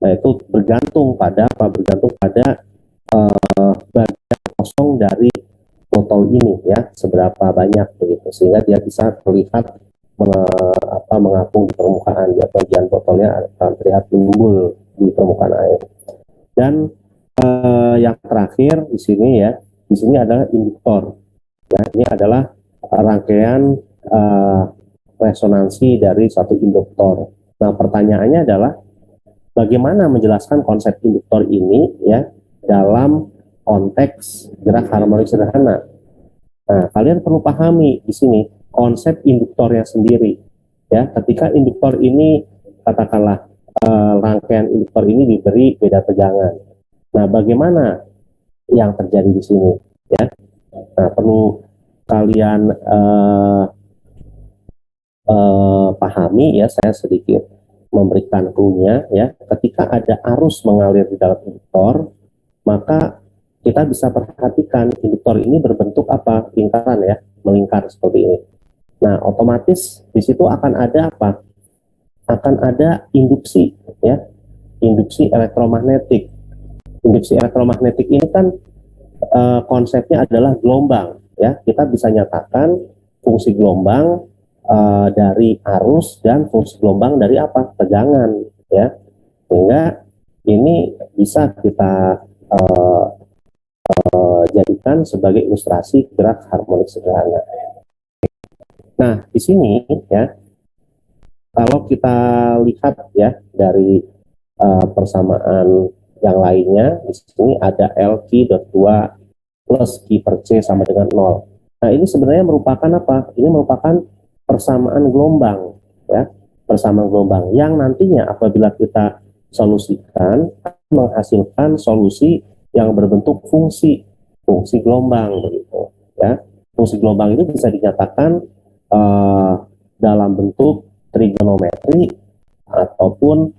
Nah, itu bergantung pada apa? Bergantung pada bagian kosong dari botol ini ya, seberapa banyak begitu, sehingga dia bisa terlihat mengapung di permukaan, ya, bagian botolnya akan terlihat timbul di permukaan air. Dan yang terakhir di sini ya, di sini adalah induktor. Ya, ini adalah rangkaian resonansi dari satu induktor. Nah, pertanyaannya adalah bagaimana menjelaskan konsep induktor ini ya dalam konteks gerak harmonik sederhana. Nah, kalian perlu pahami di sini konsep induktornya sendiri. Ya, ketika induktor ini katakanlah rangkaian induktor ini diberi beda tegangan. Nah, bagaimana yang terjadi di sini? Ya, nah perlu kalian pahami ya. Saya sedikit memberikan clue-nya ya. Ketika ada arus mengalir di dalam induktor, maka kita bisa perhatikan induktor ini berbentuk apa? Lingkaran ya, melingkar seperti ini. Nah, otomatis di situ akan ada apa? Akan ada induksi ya, induksi elektromagnetik. Induksi elektromagnetik ini kan konsepnya adalah gelombang ya. Kita bisa nyatakan fungsi gelombang dari arus dan fungsi gelombang dari apa? Tegangan ya. Sehingga ini bisa kita jadikan sebagai ilustrasi gerak harmonik sederhana. Nah, di sini ya, kalau kita lihat ya dari persamaan yang lainnya, di sini ada L Q.2 plus Q per C sama dengan 0. Nah, ini sebenarnya merupakan apa? Ini merupakan persamaan gelombang ya, persamaan gelombang yang nantinya apabila kita solusikan menghasilkan solusi yang berbentuk fungsi gelombang begitu ya. Fungsi gelombang ini bisa dinyatakan dalam bentuk trigonometri ataupun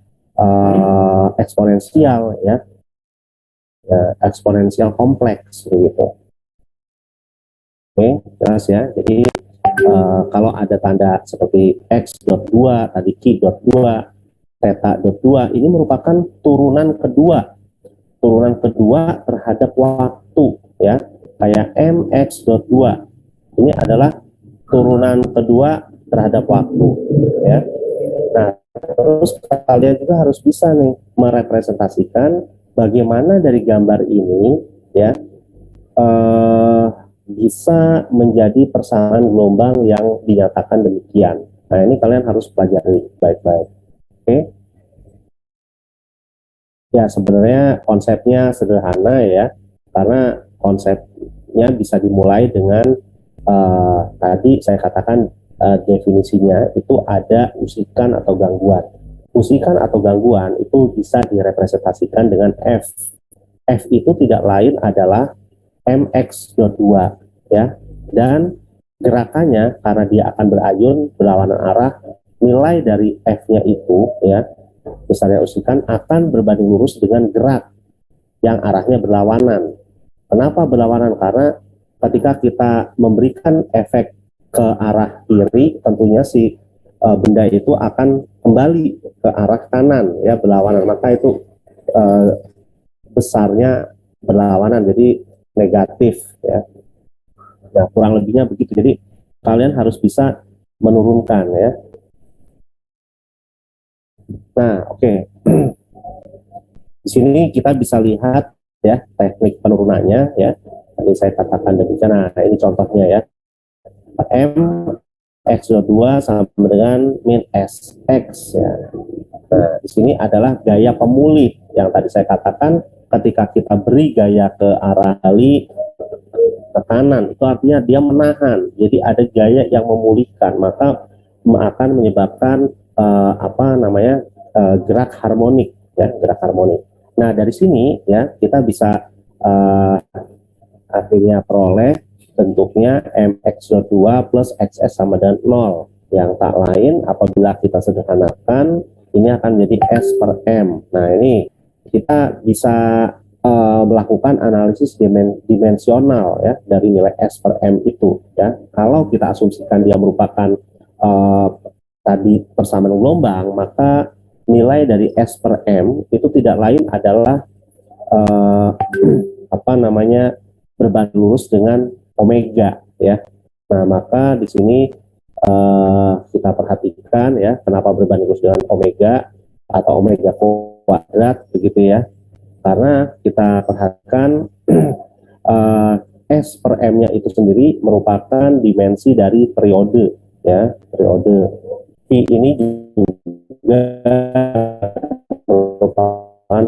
eksponensial ya, eksponensial kompleks begitu. Oke, jelas ya. Jadi kalau ada tanda seperti x.2 tadi q.2 theta.2, ini merupakan turunan kedua terhadap waktu ya, kayak mx.2 ini adalah turunan kedua terhadap waktu ya. Nah, terus kalian juga harus bisa nih merepresentasikan bagaimana dari gambar ini ya bisa menjadi persamaan gelombang yang dinyatakan demikian. Nah, ini kalian harus pelajari baik-baik. Oke. Ya, sebenarnya konsepnya sederhana ya, karena konsepnya bisa dimulai dengan tadi saya katakan definisinya itu ada usikan atau gangguan. Usikan atau gangguan itu bisa direpresentasikan dengan F. F itu tidak lain adalah mx.2 ya, dan gerakannya karena dia akan berayun berlawanan arah, nilai dari F-nya itu ya, besarnya usikan akan berbanding lurus dengan gerak yang arahnya berlawanan. Kenapa berlawanan? Karena ketika kita memberikan efek ke arah kiri, tentunya si benda itu akan kembali ke arah kanan ya, berlawanan, maka itu besarnya berlawanan, jadi negatif ya. Nah, kurang lebihnya begitu. Jadi kalian harus bisa menurunkan ya. Nah, oke. Di sini kita bisa lihat ya teknik penurunannya ya. Tadi saya katakan demikian. Nah, ini contohnya ya. M X2 sama dengan min SX ya. Nah, di sini adalah gaya pemulih yang tadi saya katakan, ketika kita beri gaya ke arah kali ke kanan, itu artinya dia menahan. Jadi ada gaya yang memulihkan, maka akan menyebabkan gerak harmonik ya, gerak harmonik. Nah, dari sini ya kita bisa akhirnya peroleh bentuknya mx2 plus xs sama dengan 0, yang tak lain apabila kita sederhanakan ini akan menjadi s per m. Nah, ini kita bisa melakukan analisis dimensional ya dari nilai s per m itu ya. Kalau kita asumsikan dia merupakan tadi persamaan gelombang, maka nilai dari S per M itu tidak lain adalah apa namanya, berbanding lurus dengan omega ya. Nah, maka di sini kita perhatikan ya, kenapa berbanding lurus dengan omega atau omega kuadrat begitu ya. Karena kita perhatikan S per M-nya itu sendiri merupakan dimensi dari periode ya, periode. P ini juga merupakan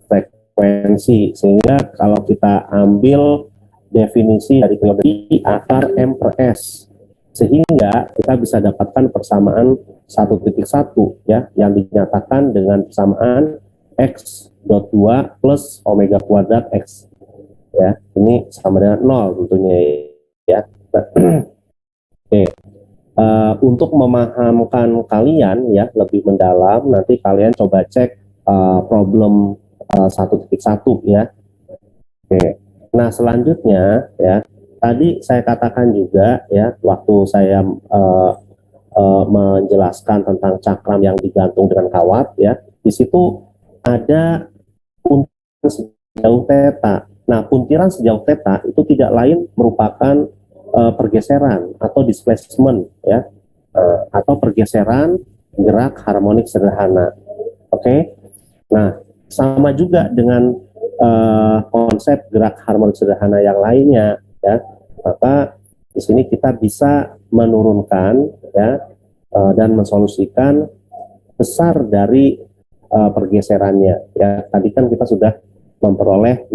frekuensi, sehingga kalau kita ambil definisi dari periode I akar M per S, sehingga kita bisa dapatkan persamaan 1.1 ya, yang dinyatakan dengan persamaan X dot 2 plus omega kuadrat X ya, ini sama dengan 0 tentunya ya. Oke. Untuk memahamkan kalian ya lebih mendalam, nanti kalian coba cek problem 1.1 ya. Oke. Nah, selanjutnya ya, tadi saya katakan juga ya, waktu saya menjelaskan tentang cakram yang digantung dengan kawat ya, di situ ada puntiran sejauh theta. Nah, puntiran sejauh theta itu tidak lain merupakan pergeseran atau displacement ya, atau pergeseran gerak harmonik sederhana. Oke. Nah, sama juga dengan konsep gerak harmonik sederhana yang lainnya ya. Maka di sini kita bisa menurunkan ya dan mensolusikan besar dari pergeserannya ya. Tadi kan kita sudah memperoleh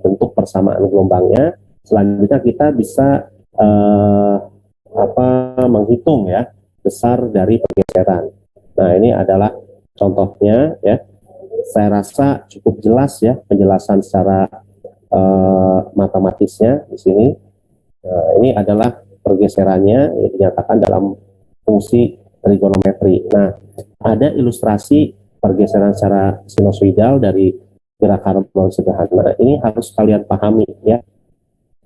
bentuk persamaan gelombangnya. Selanjutnya kita bisa menghitung ya besar dari pergeseran. Nah, ini adalah contohnya ya. Saya rasa cukup jelas ya penjelasan secara matematisnya di sini. Ini adalah pergeserannya yang dinyatakan dalam fungsi trigonometri. Nah, ada ilustrasi pergeseran secara sinusoidal dari gerak harmonik sederhana. Ini harus kalian pahami ya.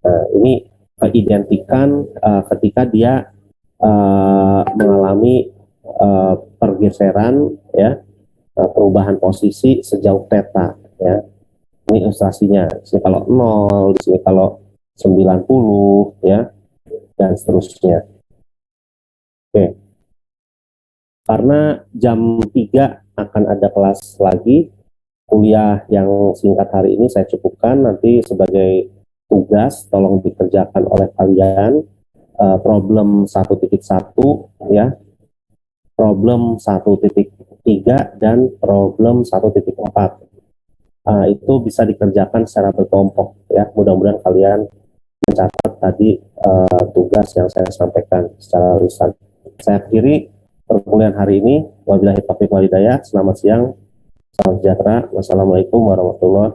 Nah, ini identikan ketika dia mengalami pergeseran ya, perubahan posisi sejauh theta ya. Ini ilustrasinya. Di sini kalau 0, di sini kalau 90 ya, dan seterusnya. Oke. Karena jam 3 akan ada kelas lagi, kuliah yang singkat hari ini saya cukupkan. Nanti sebagai tugas tolong dikerjakan oleh kalian problem 1.1 ya, problem 1.3 dan problem 1.4. Itu bisa dikerjakan secara berkelompok ya. Mudah-mudahan kalian mencatat tadi tugas yang saya sampaikan secara lisan. Saya akhiri perkuliahan hari ini. Wabillahi taufiq wal hidayah. Selamat siang, salam sejahtera. Wassalamualaikum warahmatullahi wabarakatuh.